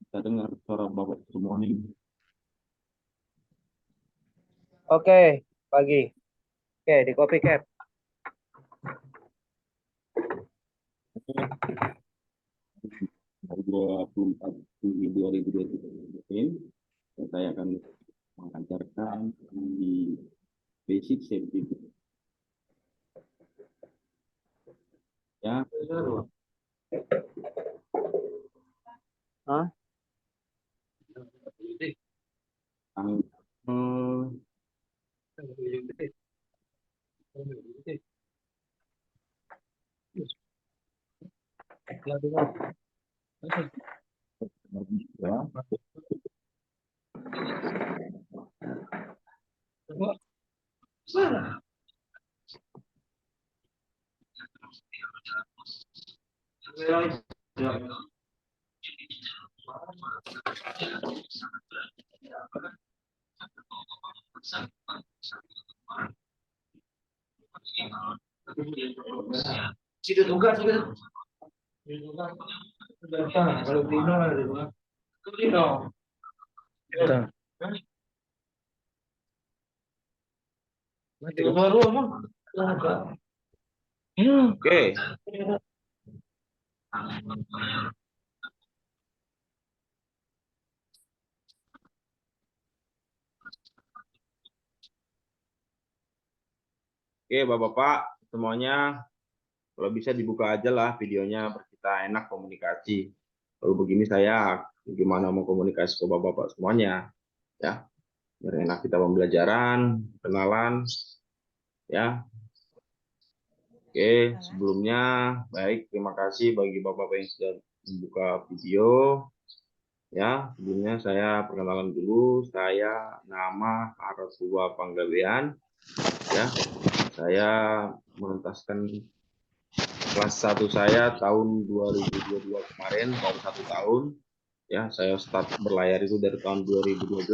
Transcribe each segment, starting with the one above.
Kita dengar suara Bapak semua nih. Oke, pagi. Oke, di copy cap. Dari 24 Juli 2023 saya akan mengajarkan di basic safety. Ya, Hah? yang, ya, Sudah tugas sudah. Kalau Dino ada dua. Dino. Mati baru emang. oke. Oke, Bapak-bapak semuanya, kalau bisa dibuka aja lah videonya, biar kita enak komunikasi. Kalau begini saya gimana mau komunikasi ke Bapak-bapak semuanya, ya. Biar enak kita pembelajaran, kenalan, ya. Oke, sebelumnya baik, terima kasih bagi Bapak-bapak yang sudah membuka video. Ya, sebelumnya saya perkenalan dulu, saya nama Arasua Panggabean. Ya, saya menuntaskan kelas 1 saya tahun 2022 kemarin, baru 1 tahun. Ya, saya start berlayar itu dari tahun 2012.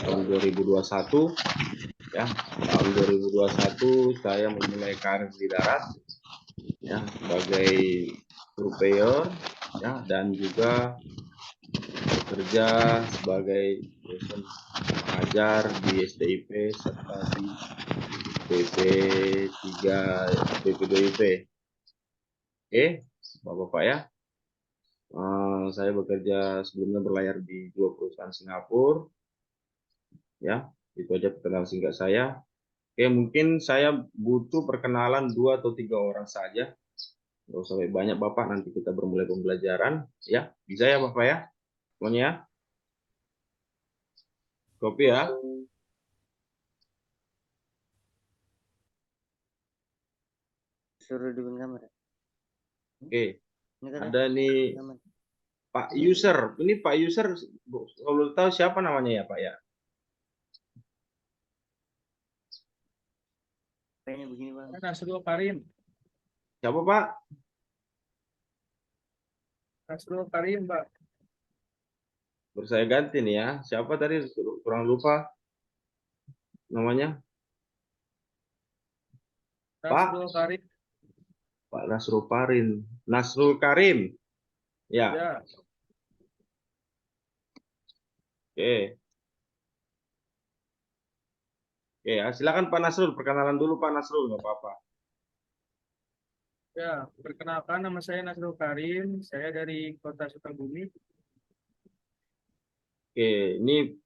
Tahun 2021, ya, tahun 2021 saya memulai karir di darat, ya, sebagai surveyor, ya, dan juga bekerja sebagai dosen pengajar di STIP serta di BP3, BP2IP. Oke, Bapak-bapak ya. Saya bekerja sebelumnya berlayar di 2 perusahaan Singapura. Ya, itu aja perkenalan singkat saya. Oke, mungkin saya butuh perkenalan 2 atau 3 orang saja. Nggak usah banyak Bapak, nanti kita bermulai pembelajaran. Ya, bisa ya Bapak ya? Semuanya ya? Kopi ya? Suruh dulu kamera. Oke, Ini kan ada nih Pak User. Ini Pak User, kalau tahu siapa namanya ya Pak ya? kayaknya begini bang. Nasrul Karim. Siapa Pak? Nasrul Karim, Pak. Baru saya ganti nih ya. Siapa tadi? Kurang lupa namanya. Pak? Nasrul Karim. Pak Nasrul Karim. Nasrul Karim. Ya, Ya, oke. Oke, ya. Silakan Pak Nasrul. Perkenalan dulu Pak Nasrul, nggak apa-apa. ya. Perkenalkan nama saya Nasrul Karim. Saya dari Kota Sukabumi. Oke, ini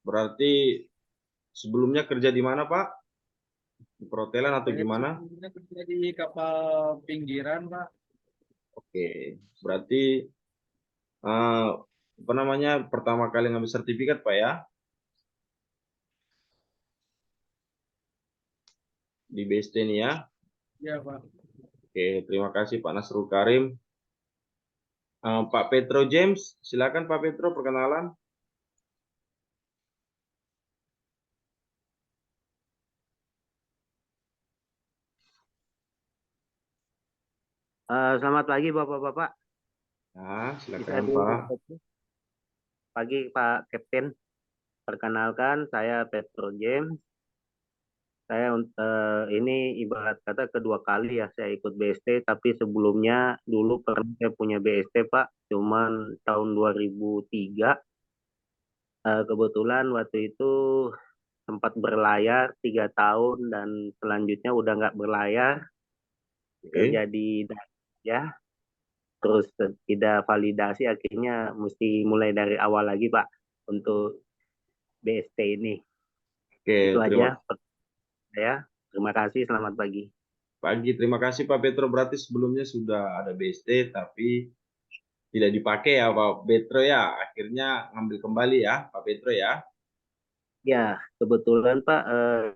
berarti sebelumnya kerja di mana Pak? Di perhotelan atau Saya gimana? sebelumnya kerja di kapal pinggiran, Pak. Oke, berarti eh, apa namanya, pertama kali ngambil sertifikat Pak ya di BST ini ya. Ya, Pak. Oke, terima kasih Pak Nasrul Karim. Pak Petro James, silakan Pak Petro perkenalan. Selamat pagi bapak-bapak. Nah, Bisa silakan di Pak. pagi Pak Kapten. Perkenalkan saya Petro James. Ini ibarat kata kedua kali ya saya ikut BST, tapi sebelumnya dulu pernah saya punya BST Pak, cuman tahun 2003. Kebetulan waktu itu sempat berlayar 3 tahun dan selanjutnya udah nggak berlayar, Oke. jadi ya terus tidak validasi, akhirnya mesti mulai dari awal lagi Pak untuk BST ini. Oke, Itu terima aja saya. Terima kasih, selamat pagi. pagi. Terima kasih Pak Petro. Berarti sebelumnya sudah ada BST tapi tidak dipakai ya Pak Petro ya. Akhirnya ngambil kembali ya Pak Petro ya. Ya, kebetulan Pak,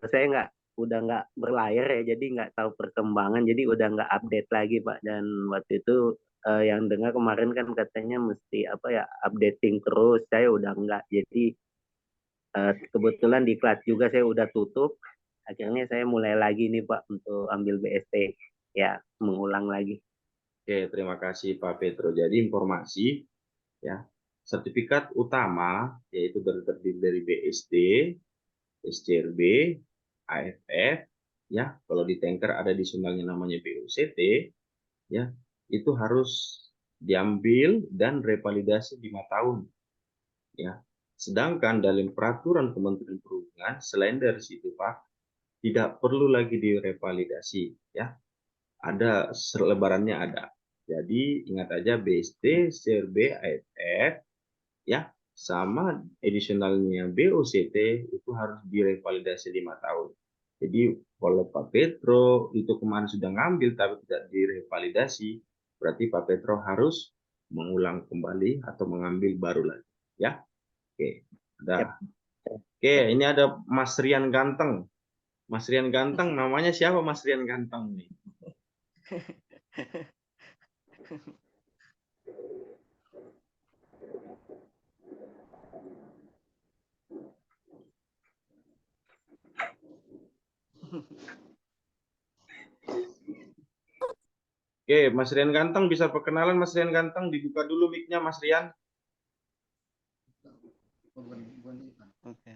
saya udah nggak berlayar ya, jadi nggak tahu perkembangan, jadi udah nggak update lagi Pak. Dan waktu itu yang dengar kemarin kan katanya mesti apa ya, updating terus, saya udah nggak. Jadi kebetulan di kelas juga saya udah tutup, akhirnya saya mulai lagi nih Pak untuk ambil BST, ya mengulang lagi. Oke, terima kasih Pak Petro. Jadi informasi ya, sertifikat utama yaitu terdiri dari BSD, SCRB, AFF, ya. Kalau di tanker ada di sumbernya namanya BOCT, ya. Itu harus diambil dan revalidasi 5 tahun, ya. Sedangkan dalam peraturan Kementerian Perhubungan selain dari situ Pak, tidak perlu lagi direvalidasi, ya. Ada selebarannya ada. Jadi ingat aja BSD, CRB, AFF, ya, sama edisionalnya BOCT itu harus direvalidasi 5 tahun. Jadi kalau Pak Petro itu kemarin sudah ngambil tapi tidak direvalidasi, berarti Pak Petro harus mengulang kembali atau mengambil baru lagi, ya. Oke, Yap. udah. Oke, ini ada Mas Rian Ganteng. Mas Rian Ganteng, namanya siapa Mas Rian Ganteng nih? Oke, Mas Rian Ganteng bisa perkenalan Mas Rian Ganteng, dibuka dulu mic-nya Mas Rian. Oke.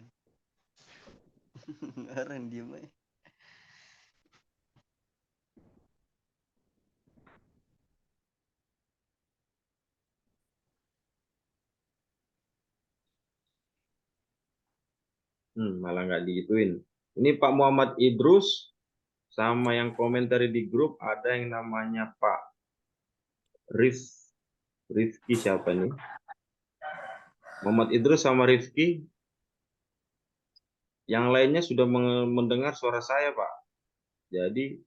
Orang diem aja. Malah nggak digituin. Ini Pak Muhammad Idrus sama yang komentari di grup ada yang namanya Pak Rifki siapa nih? Muhammad Idrus sama Rifki. Yang lainnya sudah mendengar suara saya Pak. Jadi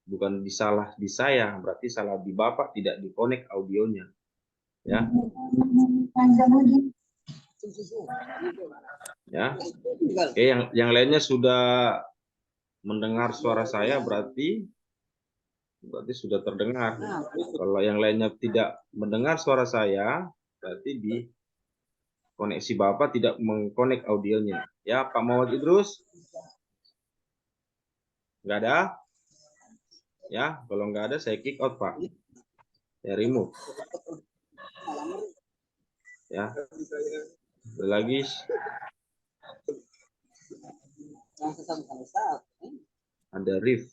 bukan disalah di saya, berarti salah di Bapak tidak dikonek audionya. Ya. Ya. Oke, yang lainnya sudah mendengar suara saya berarti sudah terdengar. Kalau yang lainnya tidak mendengar suara saya, berarti di koneksi Bapak tidak mengkonek audionya. Ya, Pak Muhammad Idrus? Nggak ada? Ya, kalau nggak ada saya kick out, Pak. Saya remove. Ya. Lagi. Ada Rif.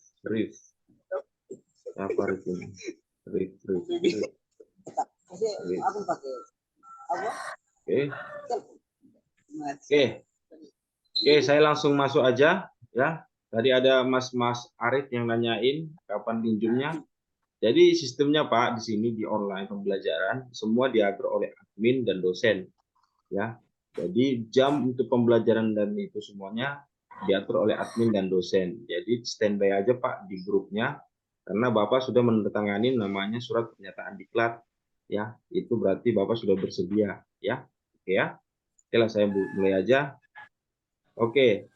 Apa Rif ini? Rif. Oke, saya langsung masuk aja ya. Tadi ada Mas Arif yang nanyain kapan pinjamnya. Jadi sistemnya Pak di sini di online pembelajaran semua diatur oleh admin dan dosen ya. Jadi jam untuk pembelajaran dan itu semuanya diatur oleh admin dan dosen. Jadi standby aja Pak di grupnya karena Bapak sudah menandatangani namanya surat pernyataan diklat ya. Itu berarti Bapak sudah bersedia ya. Oke ya. Oke lah saya mulai aja. Oke.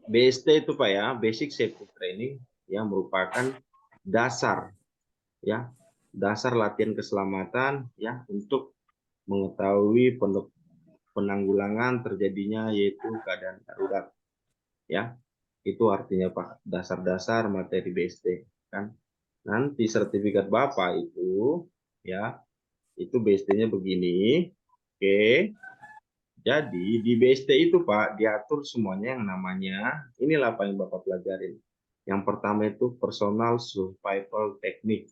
BST itu Pak ya, Basic Safety Training yang merupakan dasar ya, dasar latihan keselamatan ya untuk mengetahui penanggulangan terjadinya yaitu keadaan darurat ya. Itu artinya Pak, dasar-dasar materi BST kan. Nanti sertifikat Bapak itu ya, itu BST-nya begini. Oke. Jadi di BST itu Pak diatur semuanya yang namanya, inilah Pak yang Bapak pelajarin. Yang pertama itu personal survival technique,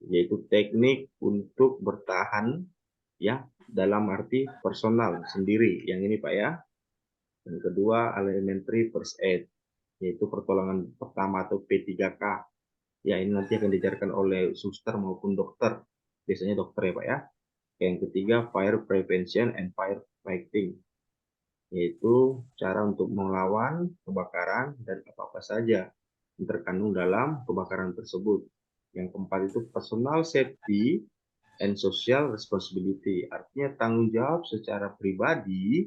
yaitu teknik untuk bertahan ya dalam arti personal sendiri. Yang ini Pak ya. Yang kedua elementary first aid, yaitu pertolongan pertama atau P3K. Ya ini nanti akan diajarkan oleh suster maupun dokter. Biasanya dokter ya Pak ya. Yang ketiga fire prevention and fire fighting, yaitu cara untuk melawan kebakaran dan apa-apa saja yang terkandung dalam kebakaran tersebut. Yang keempat itu personal safety and social responsibility, artinya tanggung jawab secara pribadi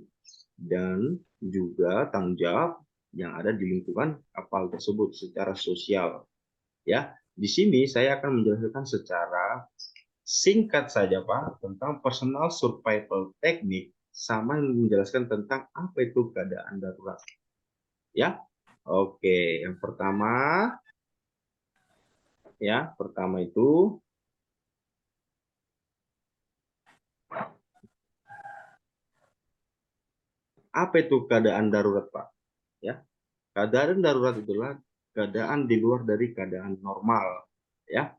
dan juga tanggung jawab yang ada di lingkungan kapal tersebut secara sosial. Ya, di sini saya akan menjelaskan secara singkat saja Pak tentang personal survival technique sama menjelaskan tentang apa itu keadaan darurat. Ya, oke. Yang pertama itu apa itu keadaan darurat Pak? Ya, keadaan darurat itulah keadaan di luar dari keadaan normal. Ya,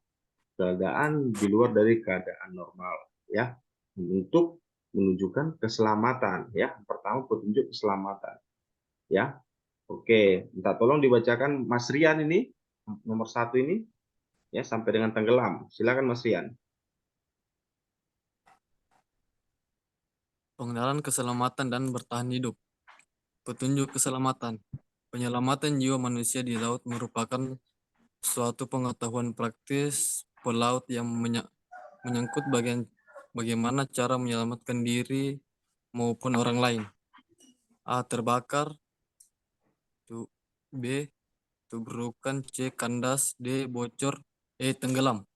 keadaan di luar dari keadaan normal. Ya, untuk menunjukkan keselamatan. Ya, pertama petunjuk keselamatan. Ya, oke, minta tolong dibacakan Mas Rian ini, nomor 1 ini, ya sampai dengan tenggelam. Silakan Mas Rian. Pengenalan keselamatan dan bertahan hidup. Petunjuk keselamatan. Penyelamatan jiwa manusia di laut merupakan suatu pengetahuan praktis pelaut yang menyangkut bagaimana cara menyelamatkan diri maupun orang lain. A. Terbakar. B. Tubrukan. C. Kandas. D. Bocor. E. Tenggelam.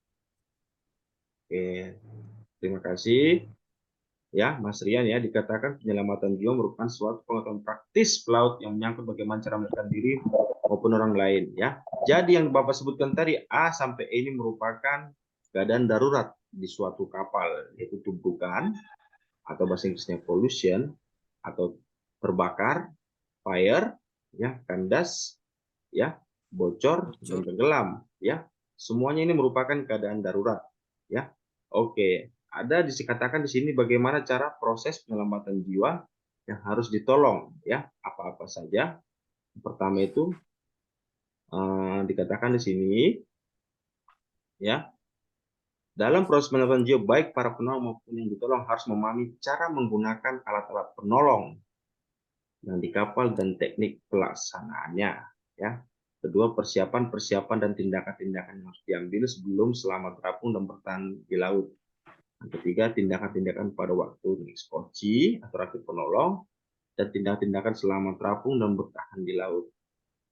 Oke, terima kasih. Ya, Mas Rian ya, dikatakan penyelamatan jiwa merupakan suatu pengetahuan praktis pelaut yang menyangkut bagaimana cara menyelamatkan diri maupun orang lain ya. Jadi yang Bapak sebutkan tadi A sampai E ini merupakan keadaan darurat di suatu kapal, yaitu tubrukan atau bahasa Inggrisnya pollution atau terbakar, fire, ya, kandas, ya, bocor dan tenggelam ya. Semuanya ini merupakan keadaan darurat ya. Oke, ada dikatakan di sini bagaimana cara proses penyelamatan jiwa yang harus ditolong ya, apa-apa saja. Pertama itu dikatakan di sini ya, dalam proses penyelamatan jiwa baik para penolong maupun yang ditolong harus memahami cara menggunakan alat-alat penolong yang di kapal dan teknik pelaksanaannya ya. Kedua, persiapan dan tindakan-tindakan yang harus diambil sebelum, selama terapung dan bertahan di laut. Yang ketiga, tindakan-tindakan pada waktu mengeksekusi atau rakit penolong dan tindakan-tindakan selama terapung dan bertahan di laut.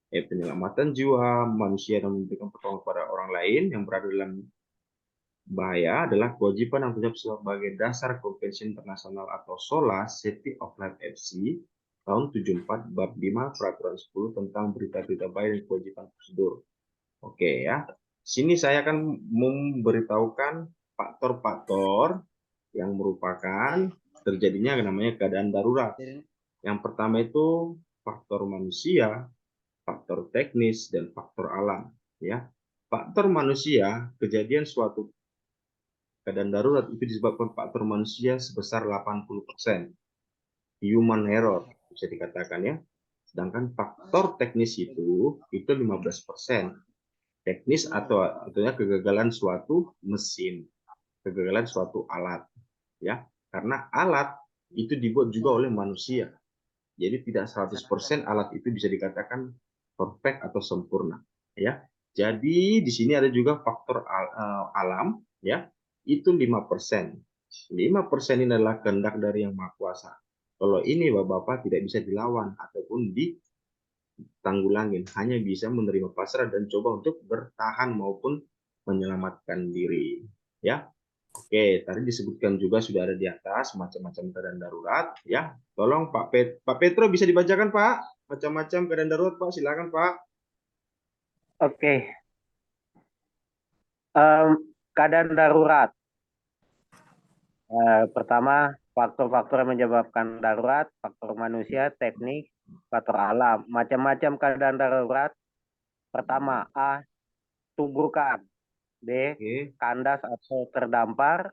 Penyelamatan jiwa manusia dan memberikan pertolongan kepada orang lain yang berada dalam bahaya adalah kewajiban yang terjadi sebagai dasar Konvensi Internasional atau SOLAS Safety of Life FC tahun 74 bab 5 peraturan 10 tentang berita-berita baik dan kewajiban prosedur. Oke ya. Sini saya akan memberitahukan faktor-faktor yang merupakan terjadinya namanya keadaan darurat. Yang pertama itu faktor manusia, faktor teknis dan faktor alam ya. Faktor manusia, kejadian suatu keadaan darurat itu disebabkan faktor manusia sebesar 80%. Human error bisa dikatakan ya. Sedangkan faktor teknis itu 15%. Teknis atau artinya kegagalan suatu mesin, kegagalan suatu alat ya. Karena alat itu dibuat juga oleh manusia. Jadi tidak 100% alat itu bisa dikatakan perfect atau sempurna ya. Jadi di sini ada juga faktor alam ya. Itu 5%. 5% ini adalah kehendak dari Yang Maha Kuasa. Kalau ini Bapak-bapak tidak bisa dilawan ataupun ditanggulangin, hanya bisa menerima pasrah dan coba untuk bertahan maupun menyelamatkan diri. Ya, oke. Tadi disebutkan juga sudah ada di atas macam-macam keadaan darurat. Ya, tolong Pak Petro bisa dibacakan Pak, macam-macam keadaan darurat Pak. Silakan Pak. Oke. Keadaan darurat. Pertama, faktor-faktor yang menyebabkan darurat, faktor manusia, teknik, faktor alam. Macam-macam keadaan darurat. Pertama, A. Tubrukan. B. Oke. Kandas atau terdampar.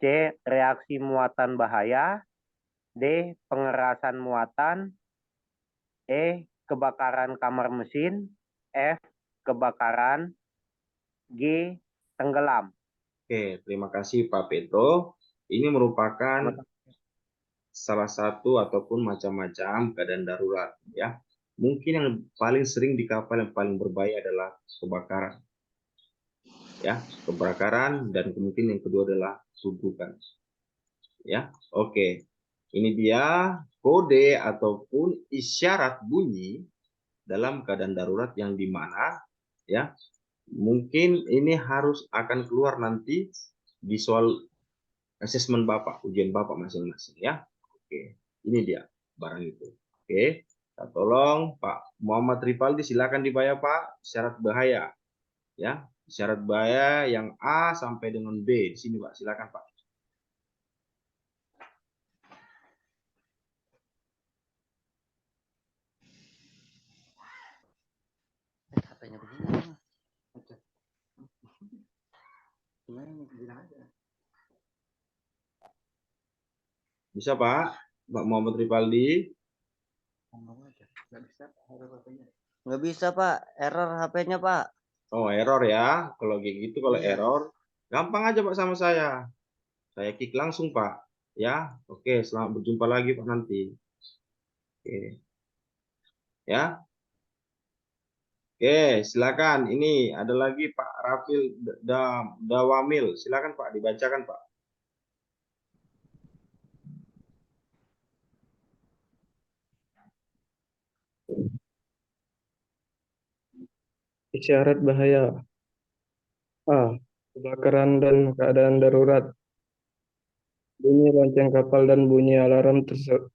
C. Reaksi muatan bahaya. D. Pengerasan muatan. E. Kebakaran kamar mesin. F. Kebakaran. G. Tenggelam. Oke, terima kasih Pak Petro. Ini merupakan salah satu ataupun macam-macam keadaan darurat, ya. Mungkin yang paling sering di kapal yang paling berbahaya adalah kebakaran, ya, kebakaran, dan kemungkinan yang kedua adalah tubrukan, ya. Oke, ini dia kode ataupun isyarat bunyi dalam keadaan darurat yang dimana, ya, mungkin ini harus akan keluar nanti di soal asesmen Bapak, ujian Bapak masing-masing, ya. Oke, ini dia barang itu. Oke, kita tolong Pak Muhammad Rifaldi, silakan dibayar Pak syarat bahaya, ya. Syarat bahaya yang A sampai dengan B di sini Pak, silakan Pak. HP-nya begini. Oke. Gimana nih? Bilang aja. Bisa Pak, Pak Muhammad Rifaldi. Ngomong aja. Nggak bisa ada HP-nya. Nggak bisa, Pak. Error HP-nya, Pak. Oh, error ya. Kalau kayak gitu, kalau Iya. error, gampang aja Pak sama saya. Saya kick langsung Pak. Ya, oke. Selamat berjumpa lagi Pak nanti. Oke. Ya. Oke, silakan. Ini ada lagi Pak Rafil Dawamil. Silakan Pak, dibacakan Pak. Isyarat bahaya. A. Kebakaran dan keadaan darurat. Bunyi lonceng kapal dan bunyi alarm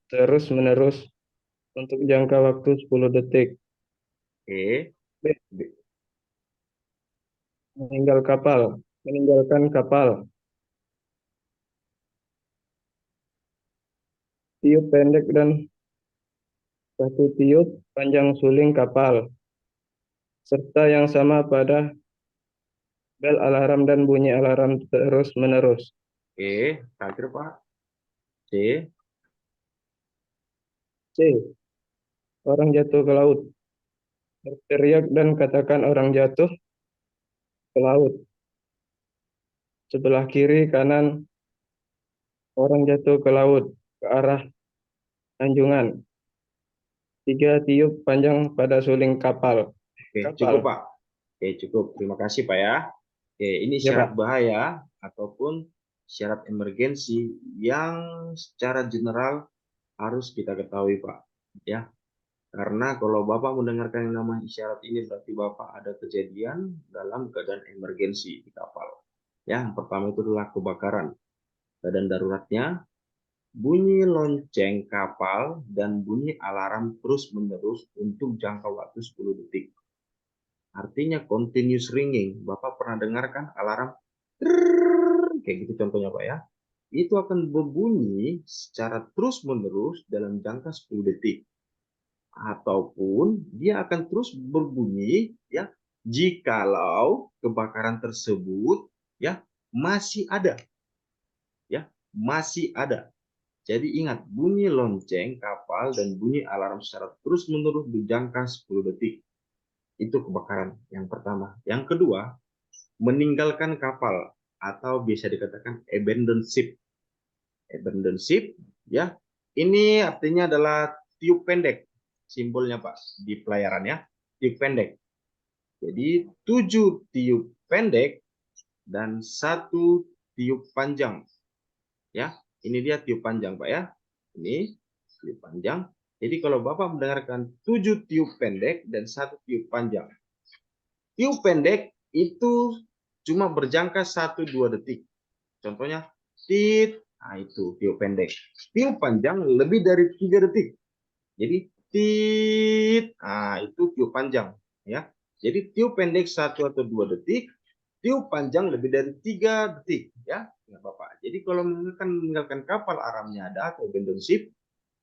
terus-menerus untuk jangka waktu 10 detik. Oke. B. Meninggalkan kapal. Tiup pendek dan satu tiup panjang suling kapal. Serta yang sama pada bel alarm dan bunyi alarm terus-menerus. Oke, terakhir Pak. C. C. Orang jatuh ke laut. Berteriak dan katakan orang jatuh ke laut. Sebelah kiri kanan orang jatuh ke laut ke arah anjungan. 3. Tiup panjang pada suling kapal. Oke, cukup Pak. Oke, cukup. Terima kasih Pak ya. Oke, ini Ya, syarat Pak. bahaya ataupun syarat emergensi yang secara general harus kita ketahui Pak. Ya, karena kalau Bapak mendengarkan yang namanya isyarat ini berarti Bapak ada kejadian dalam keadaan emergensi di kapal. Ya, yang pertama itu adalah kebakaran. Keadaan daruratnya, bunyi lonceng kapal dan bunyi alarm terus-menerus untuk jangka waktu 10 detik. Artinya continuous ringing. Bapak pernah dengarkan alarm? Kayak gitu contohnya Pak ya. Itu akan berbunyi secara terus-menerus dalam jangka 10 detik. Ataupun dia akan terus berbunyi ya jikalau kebakaran tersebut ya masih ada. Ya, masih ada. Jadi ingat, bunyi lonceng kapal dan bunyi alarm secara terus-menerus berjangka 10 detik. Itu kebakaran yang pertama. Yang kedua, meninggalkan kapal atau bisa dikatakan abandon ship. Abandon ship ya. Ini artinya adalah tiup pendek. Simbolnya Pak di pelayaran ya. Tiup pendek. Jadi 7 tiup pendek dan 1 tiup panjang. Ya, ini dia tiup panjang Pak ya. Ini tiup panjang. Jadi kalau Bapak mendengarkan 7 tiup pendek dan 1 tiup panjang. Tiup pendek itu cuma berjangka 1-2 detik. Contohnya tit, nah itu tiup pendek. Tiup panjang lebih dari 3 detik. Jadi tit, nah itu tiup panjang ya. Jadi tiup pendek 1 atau 2 detik, tiup panjang lebih dari 3 detik, ya, nggak apa-apa. Jadi kalau meninggalkan kapal aramnya ada atau abandon ship,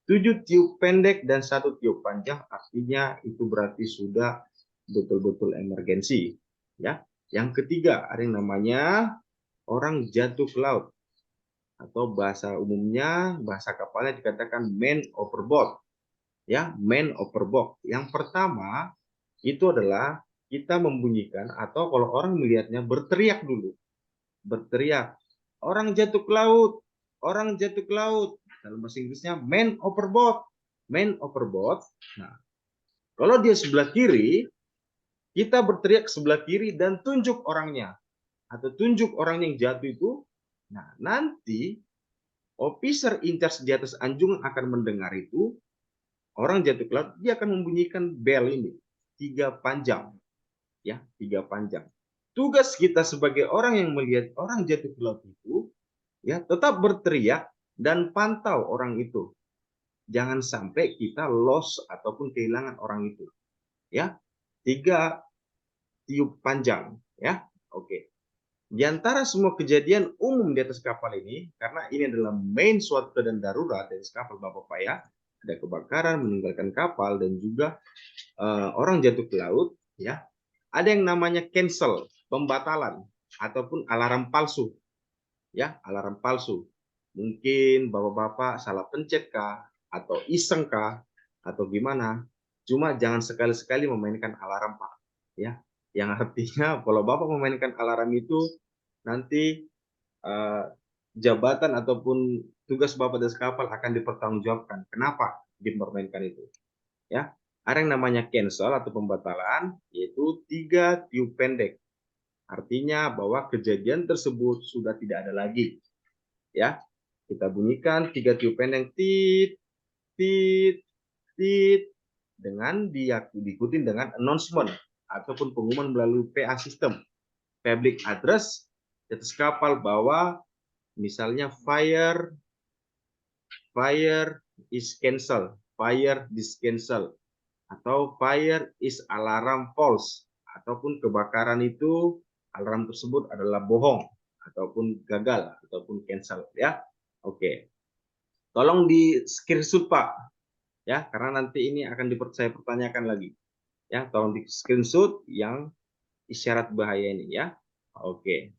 7 tiup pendek dan 1 tiup panjang, artinya itu berarti sudah betul-betul emergensi, ya. Yang ketiga, ada yang namanya orang jatuh ke laut, atau bahasa umumnya, bahasa kapalnya dikatakan man overboard, ya, man overboard. Yang pertama itu adalah kita membunyikan, atau kalau orang melihatnya berteriak dulu, berteriak, orang jatuh ke laut, orang jatuh ke laut. Dalam bahasa Inggrisnya man overboard, man overboard. Nah, kalau dia sebelah kiri, kita berteriak sebelah kiri dan tunjuk orangnya, atau tunjuk orang yang jatuh itu. Nah, nanti officer in charge di atas anjungan akan mendengar itu, orang jatuh ke laut, dia akan membunyikan bel ini, 3 panjang, ya, 3 panjang. Tugas kita sebagai orang yang melihat orang jatuh ke laut itu, ya, tetap berteriak dan pantau orang itu. Jangan sampai kita lost ataupun kehilangan orang itu, ya. 3 tiup panjang, ya. Oke. Di antara semua kejadian umum di atas kapal ini, karena ini adalah main suatu keadaan darurat di atas kapal Bapak-Bapak, ya, ada kebakaran, meninggalkan kapal, dan juga orang jatuh ke laut, ya, ada yang namanya cancel, pembatalan, ataupun alarm palsu, ya, alarm palsu. Mungkin Bapak-Bapak salah pencet kah, atau iseng kah, atau gimana. Cuma jangan sekali-sekali memainkan alarm, Pak, ya. Yang artinya kalau Bapak memainkan alarm itu, nanti jabatan ataupun tugas Bapak di kapal akan dipertanggungjawabkan. Kenapa dipermainkan itu? Ya, ada yang namanya cancel atau pembatalan, yaitu 3 tiup pendek. Artinya bahwa kejadian tersebut sudah tidak ada lagi. Ya, kita bunyikan 3 tiup pendek, tit, tit, tit, dengan diikuti dengan announcement ataupun pengumuman melalui PA system, public address di atas kapal, bahwa misalnya fire is cancel, fire is cancel, atau fire is alarm false, ataupun kebakaran itu alarm tersebut adalah bohong ataupun gagal ataupun cancel, ya. Oke. Tolong di screenshot, Pak, ya, karena nanti ini akan saya pertanyakan lagi. Ya, tolong di screenshot yang isyarat bahaya ini, ya. Oke.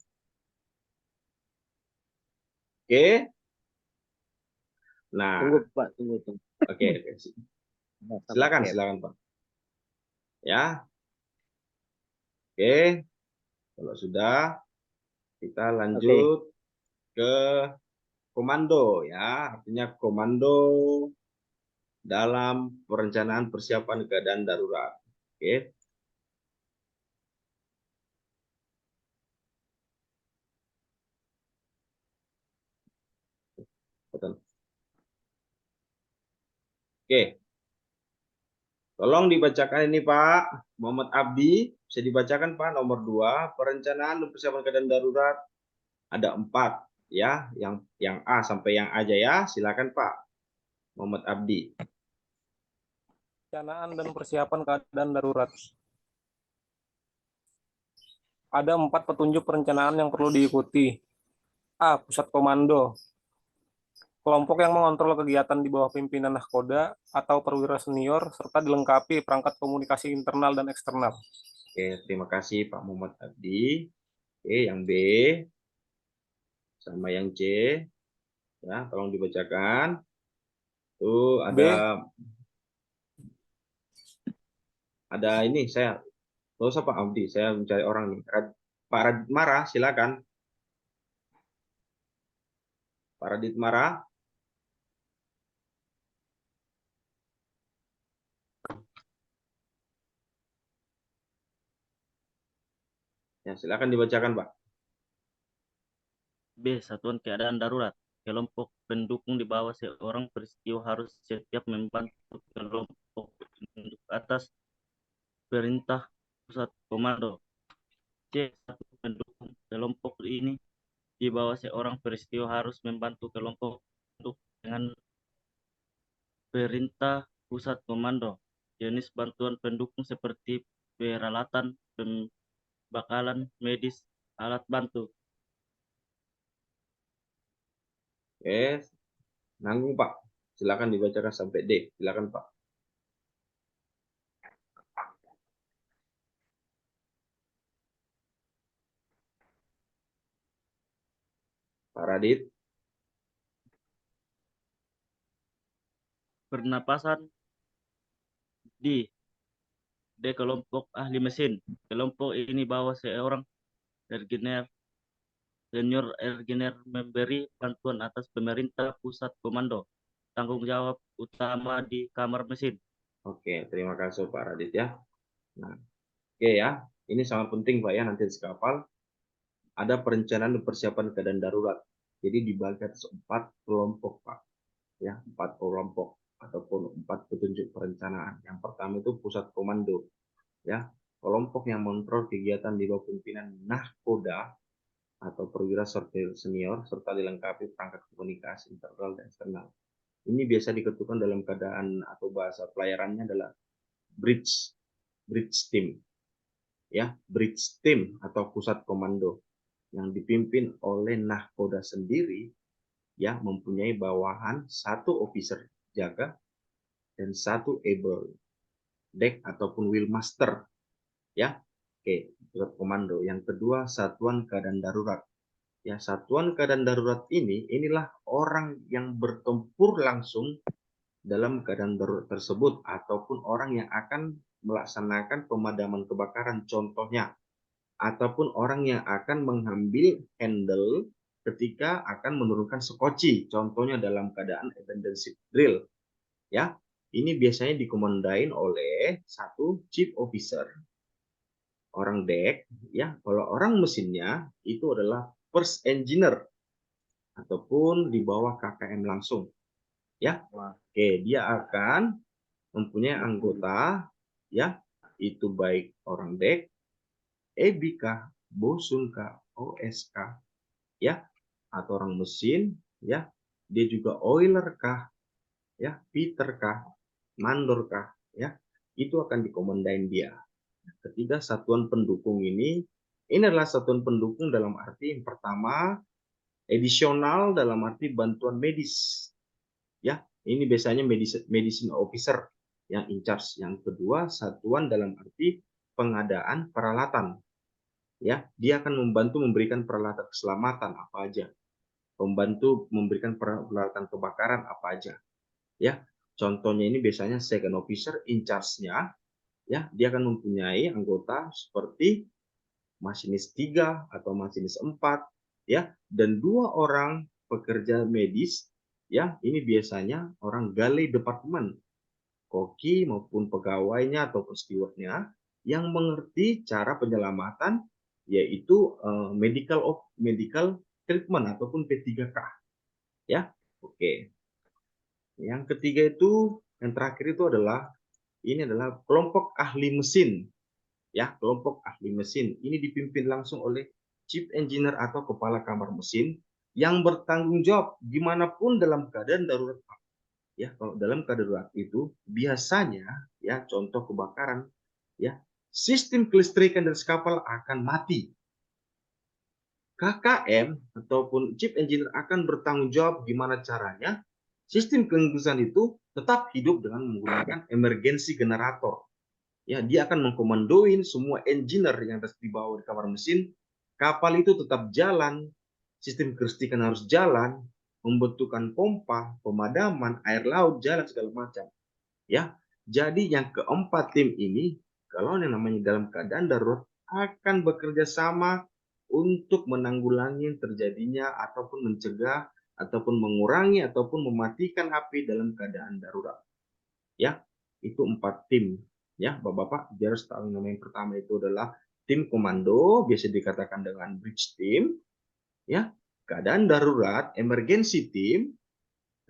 Oke. Nah, Tunggu Pak, tunggu. oke. Silakan, Pak. Ya. Oke. Kalau sudah, kita lanjut ke komando, ya. Artinya komando dalam perencanaan persiapan keadaan darurat. Oke. Oke. Tolong dibacakan ini, Pak Muhammad Abdi. Bisa dibacakan, Pak, nomor 2. Perencanaan dan persiapan keadaan darurat ada 4, ya. Yang A sampai yang A aja, ya. Silakan, Pak Muhammad Abdi. Perencanaan dan persiapan keadaan darurat. Ada 4 petunjuk perencanaan yang perlu diikuti. A. Pusat komando. Kelompok yang mengontrol kegiatan di bawah pimpinan nahkoda atau perwira senior, serta dilengkapi perangkat komunikasi internal dan eksternal. Oke, terima kasih Pak Muhammad Abdi. Oke, yang B sama yang C, ya, tolong dibacakan. Tuh ada ini, saya nggak usah Pak Abdi, saya mencari orang nih. Pak Radit Mara, silakan. Pak Radit Mara. Ya, silakan dibacakan, Pak. B. Satuan keadaan darurat. Kelompok pendukung di bawah seorang peristiwa harus setiap membantu kelompok pendukung atas perintah pusat komando. C. Satu pendukung kelompok ini di bawah seorang peristiwa harus membantu kelompok pendukung dengan perintah pusat komando. Jenis bantuan pendukung seperti peralatan pembakalan medis, alat bantu. Oke, nanggung Pak. Silakan dibacakan sampai D. Silakan Pak. Pak Radit. Pernapasan D. Kelompok ahli mesin. Kelompok ini bawa seorang engineer senior engineer memberi bantuan atas pemerintah pusat komando. Tanggung jawab utama di kamar mesin. Oke, terima kasih Pak Radit ya. Nah, oke ya. Ini sangat penting Pak ya, nanti di kapal ada perencanaan dan persiapan keadaan darurat. Jadi dibagi atas 4 kelompok Pak. Ya, 4 kelompok ataupun 4 petunjuk perencanaan. Yang pertama itu pusat komando. Ya, kelompok yang mengontrol kegiatan di bawah pimpinan nahkoda atau perwira senior serta dilengkapi perangkat komunikasi internal dan eksternal. Ini biasa diketukan dalam keadaan atau bahasa pelayarannya adalah bridge team. Ya, bridge team atau pusat komando yang dipimpin oleh nahkoda sendiri, ya, mempunyai bawahan 1 officer jaga dan 1 able deck ataupun wheelmaster, ya. Oke, pusat komando. Yang kedua, satuan keadaan darurat. Ya, satuan keadaan darurat inilah orang yang bertempur langsung dalam keadaan darurat tersebut ataupun orang yang akan melaksanakan pemadaman kebakaran contohnya, ataupun orang yang akan mengambil handle ketika akan menurunkan sekoci contohnya dalam keadaan emergency drill, ya. Ini biasanya dikomandain oleh 1 chief officer, orang deck, ya. Kalau orang mesinnya itu adalah first engineer ataupun di bawah KKM langsung, ya. Oke, dia akan mempunyai anggota, ya, itu baik orang deck, EBK, Bosun-kah, OS-kah, ya, atau orang mesin, ya. Dia juga oiler-kah, ya, Peter-kah, mandor-kah, ya. Itu akan dikomandain dia. Ketiga, satuan pendukung ini adalah satuan pendukung dalam arti yang pertama edisional dalam arti bantuan medis, ya. Ini biasanya medicine officer yang in charge. Yang kedua, satuan dalam arti pengadaan peralatan, ya. Dia akan membantu memberikan peralatan keselamatan apa aja, membantu memberikan peralatan kebakaran apa aja, ya. Contohnya ini biasanya second officer in charge-nya, ya. Dia akan mempunyai anggota seperti masinis 3 atau masinis 4, ya, dan 2 orang pekerja medis, ya. Ini biasanya orang galley departemen, koki maupun pegawainya atau stewardnya yang mengerti cara penyelamatan, yaitu medical treatment ataupun P3K, ya. Oke. Yang ketiga itu, yang terakhir itu adalah kelompok ahli mesin, ya. Kelompok ahli mesin ini dipimpin langsung oleh chief engineer atau kepala kamar mesin yang bertanggung jawab dimanapun dalam keadaan darurat, ya. Kalau dalam keadaan darurat itu biasanya, ya, contoh kebakaran, ya, sistem kelistrikan dari kapal akan mati. KKM ataupun chief engineer akan bertanggung jawab gimana caranya sistem kelistrikan itu tetap hidup dengan menggunakan emergency generator. Ya, dia akan mengkomandoin semua engineer yang di bawah di kamar mesin, kapal itu tetap jalan, sistem kelistrikan harus jalan, membutuhkan pompa, pemadaman, air laut, jalan segala macam. Ya, jadi yang keempat tim ini, kalau yang namanya dalam keadaan darurat, akan bekerja sama untuk menanggulangi terjadinya ataupun mencegah ataupun mengurangi ataupun mematikan api dalam keadaan darurat. Ya, itu 4 tim. Ya, Bapak-bapak, harus tahu nama yang pertama itu adalah tim komando, biasa dikatakan dengan bridge team. Ya, keadaan darurat, emergency team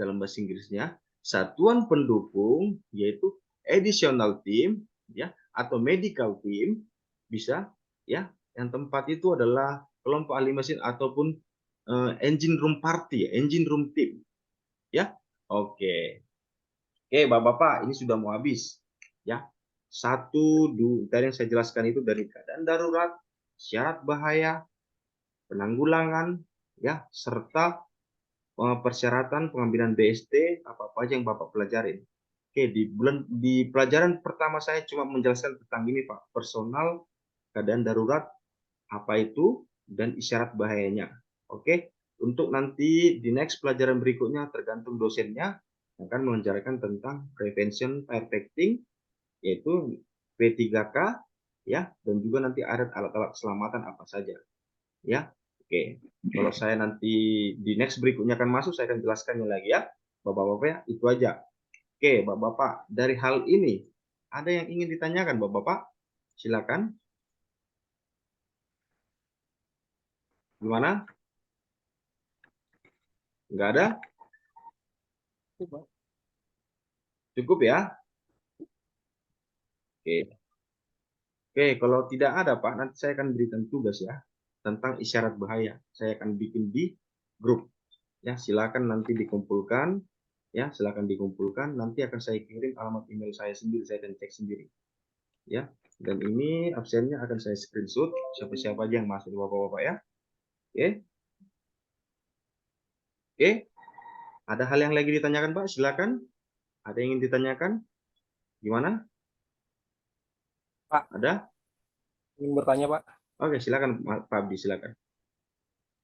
dalam bahasa Inggrisnya, satuan pendukung yaitu additional team, ya, atau medical team bisa, ya. Yang tempat itu adalah kelompok ahli mesin ataupun engine room party, engine room team, ya. Oke. Oke, Bapak-bapak, ini sudah mau habis, ya. Tadi yang saya jelaskan itu dari keadaan darurat, syarat bahaya, penanggulangan, ya, serta persyaratan pengambilan BST apa-apa aja yang Bapak pelajarin. Oke, di pelajaran pertama saya cuma menjelaskan tentang ini Pak, personal keadaan darurat apa itu dan isyarat bahayanya. Oke, untuk nanti di next pelajaran berikutnya tergantung dosennya akan mengajarkan tentang prevention firefighting yaitu P3K ya, dan juga nanti ada alat-alat keselamatan apa saja ya. Oke, kalau saya nanti di next berikutnya akan masuk, saya akan jelaskannya lagi ya, Bapak-Bapak ya, itu aja. Oke, Bapak-Bapak, dari hal ini, ada yang ingin ditanyakan, Bapak-Bapak? Silakan. Gimana? Enggak ada? Cukup ya? Oke. Oke, kalau tidak ada, Pak, nanti saya akan berikan tugas ya, tentang isyarat bahaya. Saya akan bikin di grup. Ya, silakan nanti dikumpulkan. Ya, silakan dikumpulkan. Nanti akan saya kirim alamat email saya sendiri, saya akan cek sendiri. Ya, dan ini absennya akan saya screenshot siapa-siapa aja yang masuk, Bapak-Bapak ya. Oke. Oke. Ada hal yang lagi ditanyakan, Pak? Silakan. Ada yang ingin ditanyakan? Gimana? Pak, Ada? ingin bertanya Pak. Oke, silakan Pak Abdi, silakan.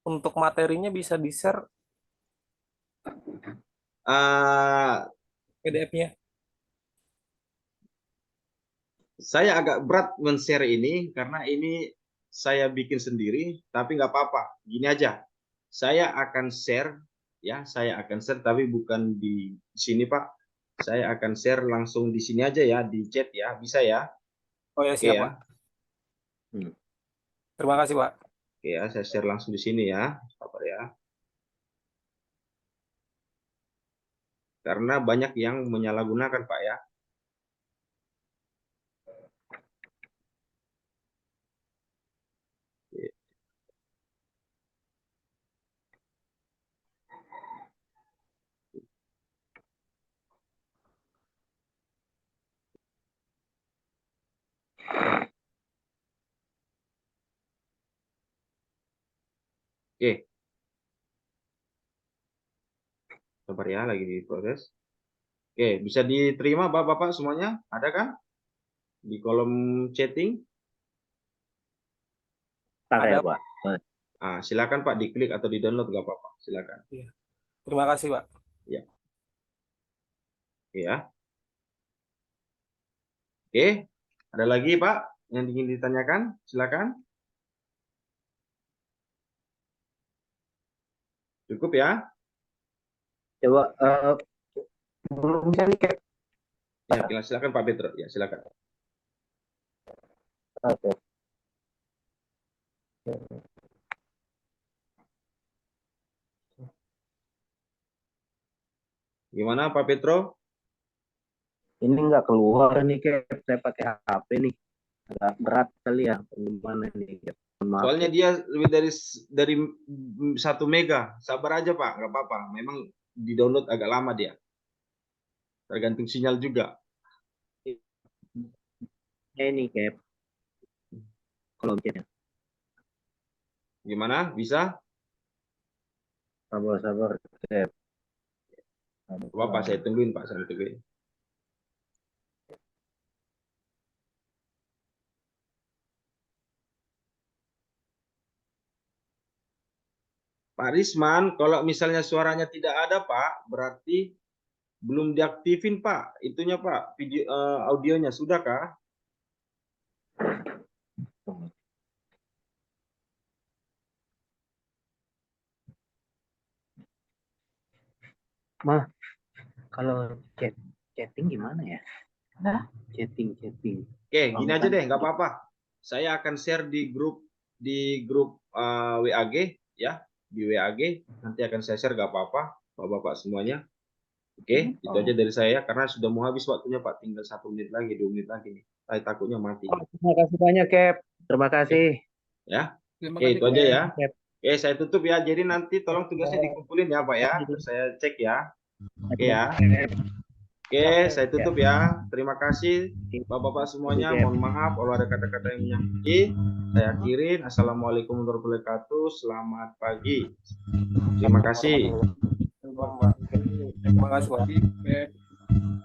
Untuk materinya bisa di-share PDF-nya. Saya agak berat men-share ini karena ini saya bikin sendiri, tapi nggak apa-apa. Gini aja, saya akan share ya, saya akan share tapi bukan di sini Pak. Saya akan share langsung di sini aja ya, di chat ya, bisa ya? Oh ya, Oke siap ya. Pak. Terima kasih Pak. Oke ya, saya share langsung di sini ya, sabar ya. Karena banyak yang menyalahgunakan Pak ya. Oke. Sabar ya, lagi diproses. Oke, bisa diterima Bapak-Bapak semuanya? Ada kan? Di kolom chatting? Ada, Pak. Silakan Pak, diklik atau di-download nggak apa-apa. Silakan. Terima kasih Pak. Ya. Ya. Oke, ada lagi Pak yang ingin ditanyakan? Silakan. Cukup ya? Coba belum bisa nih, Cap. Ya, silakan Pak Petro. Ya, silakan. Oke. Gimana Pak Petro? Ini nggak keluar nih, Cap. Saya pakai HP nih. Agak berat kali ya. Gimana nih, Cap? Maaf. Soalnya dia lebih dari 1 mega. Sabar aja Pak, nggak apa-apa. Memang di-download agak lama dia. Tergantung sinyal juga. Ini, Cap. Kalau chatnya. Gimana? Bisa? Sabar, Cap. Apa saya tungguin Pak, saya tungguin. Pak Risman, kalau misalnya suaranya tidak ada Pak, berarti belum diaktifin Pak. Itunya Pak, video audionya sudahkah? Mah, kalau chatting gimana ya? Nah, chatting. Oke, gini aja deh, nggak apa-apa. Saya akan share di grup WAG ya, di WAG. Nanti akan saya share, nggak apa-apa, Bapak-bapak semuanya. Oke, itu aja dari saya karena sudah mau habis waktunya Pak, tinggal 1 menit lagi, 2 menit lagi nih. Saya takutnya mati. Terima kasih banyak, Cap. Terima kasih. Ya, Terima oke kasih, itu aja ya. Cap. Oke, saya tutup ya. Jadi nanti tolong tugasnya dikumpulin ya Pak ya. Terus saya cek ya. Oke ya. Oke, saya tutup ya. Terima kasih Bapak-bapak semuanya. Mohon maaf kalau ada kata-kata yang menyakiti. Saya akhirin. Assalamualaikum warahmatullahi wabarakatuh. Selamat pagi. Terima kasih. Terima kasih Pak.